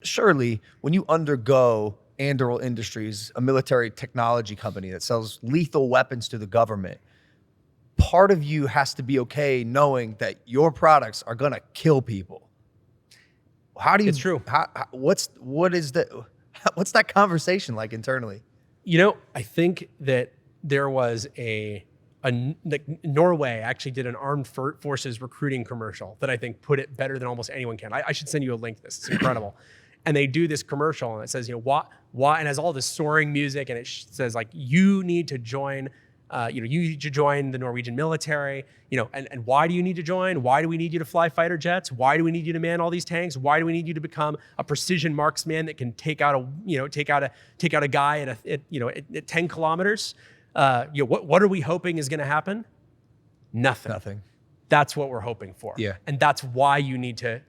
Surely, when you undergo Anduril Industries, a military technology company that sells lethal weapons to the government, part of you has to be okay knowing that your products are gonna kill people. How do you? It's true. What's that conversation like internally? I think that there was like Norway actually did an armed forces recruiting commercial that I think put it better than almost anyone can. I should send you a link to this. It's incredible. And they do this commercial and it says, why, and has all this soaring music and it says like, you need to join, you need to join the Norwegian military, and why do you need to join? Why do we need you to fly fighter jets? Why do we need you to man all these tanks? Why do we need you to become a precision marksman that can take out a guy at 10 kilometers? What are we hoping is going to happen? Nothing. That's what we're hoping for. Yeah. And that's why you need to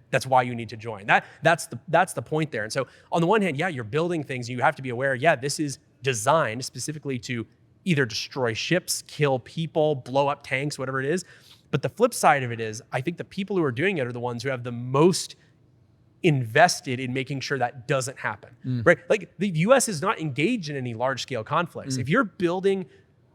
join. That's the point there. And so on the one hand, you're building things, you have to be aware, this is designed specifically to either destroy ships, kill people, blow up tanks, whatever it is. But the flip side of it is, I think the people who are doing it are the ones who have the most invested in making sure that doesn't happen, right? Like the US is not engaged in any large scale conflicts. If you're building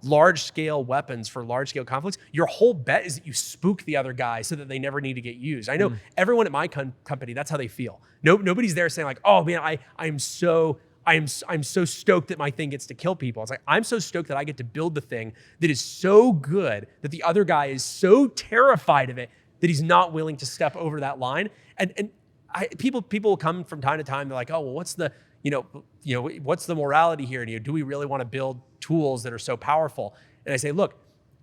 large scale weapons for large scale conflicts, your whole bet is that you spook the other guy so that they never need to get used. I know everyone at my company, that's how they feel. Nobody's there saying like, oh man, I'm so stoked that my thing gets to kill people. It's like, I'm so stoked that I get to build the thing that is so good that the other guy is so terrified of it that he's not willing to step over that line. And people will come from time to time. They're like, oh, well, what's the morality here? And do we really want to build tools that are so powerful? And I say, look,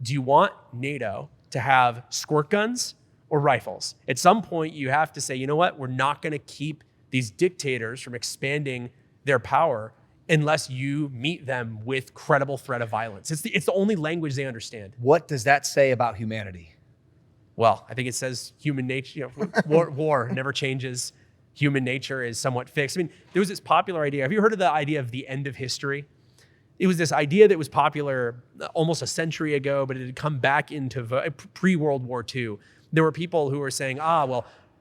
do you want NATO to have squirt guns or rifles? At some point, you have to say, you know what? We're not going to keep these dictators from expanding their power unless you meet them with credible threat of violence. It's the only language they understand. What does that say about humanity? Well, I think it says human nature, war never changes. Human nature is somewhat fixed. I mean, there was this popular idea. Have you heard of the idea of the end of history? It was this idea that was popular almost a century ago, but it had come back into pre-World War II. There were people who were saying,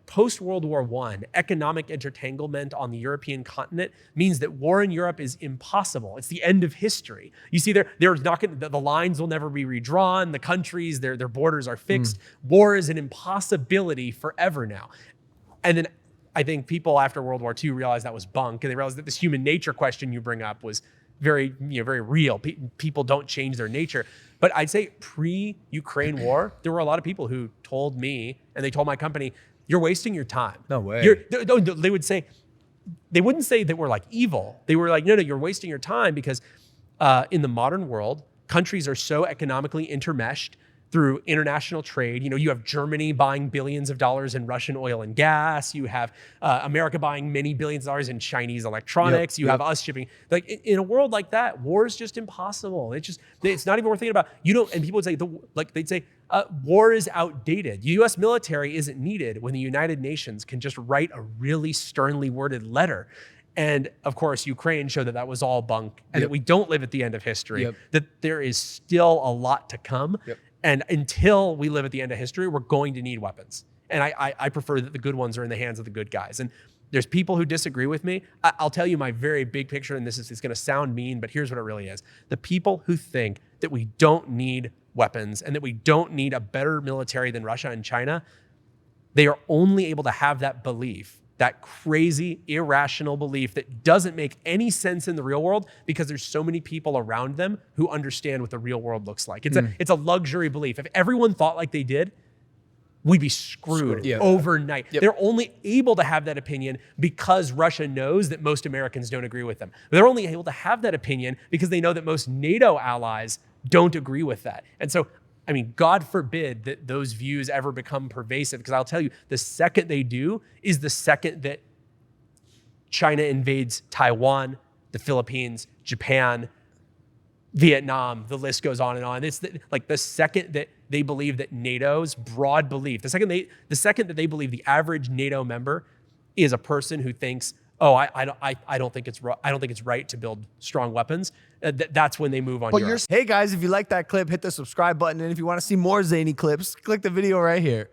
post-World War I, economic entanglement on the European continent means that war in Europe is impossible. It's the end of history. You see, the lines will never be redrawn. The countries, their borders are fixed. War is an impossibility forever now. And then I think people after World War II realized that was bunk, and they realized that this human nature question you bring up was very real. People don't change their nature. But I'd say pre-Ukraine war, there were a lot of people who told me, and they told my company, you're wasting your time. No way. They would say, they wouldn't say that we're like evil. They were like, no, you're wasting your time because in the modern world, countries are so economically intermeshed through international trade. You have Germany buying billions of dollars in Russian oil and gas. You have America buying many billions of dollars in Chinese electronics. You have us shipping. Like in a world like that, war is just impossible. It's not even worth thinking about. And people would say, they'd say, war is outdated. The US military isn't needed when the United Nations can just write a really sternly worded letter. And of course, Ukraine showed that was all bunk and that we don't live at the end of history, that there is still a lot to come. And until we live at the end of history, we're going to need weapons. And I prefer that the good ones are in the hands of the good guys. And there's people who disagree with me. I'll tell you my very big picture, and it's going to sound mean, but here's what it really is. The people who think that we don't need weapons and that we don't need a better military than Russia and China, they are only able to have that belief, that crazy, irrational belief that doesn't make any sense in the real world because there's so many people around them who understand what the real world looks like. It's a luxury belief. If everyone thought like they did, we'd be screwed overnight. They're only able to have that opinion because Russia knows that most Americans don't agree with them. They're only able to have that opinion because they know that most NATO allies don't agree with that. And so, I mean, God forbid that those views ever become pervasive, because I'll tell you, the second they do is the second that China invades Taiwan, the Philippines, Japan, Vietnam, the list goes on and on. It's the second that they believe that NATO's broad belief, the second that they believe the average NATO member is a person who thinks, oh, I don't think it's right to build strong weapons. That's when they move on. Hey guys, if you like that clip, hit the subscribe button, and if you want to see more zany clips, click the video right here.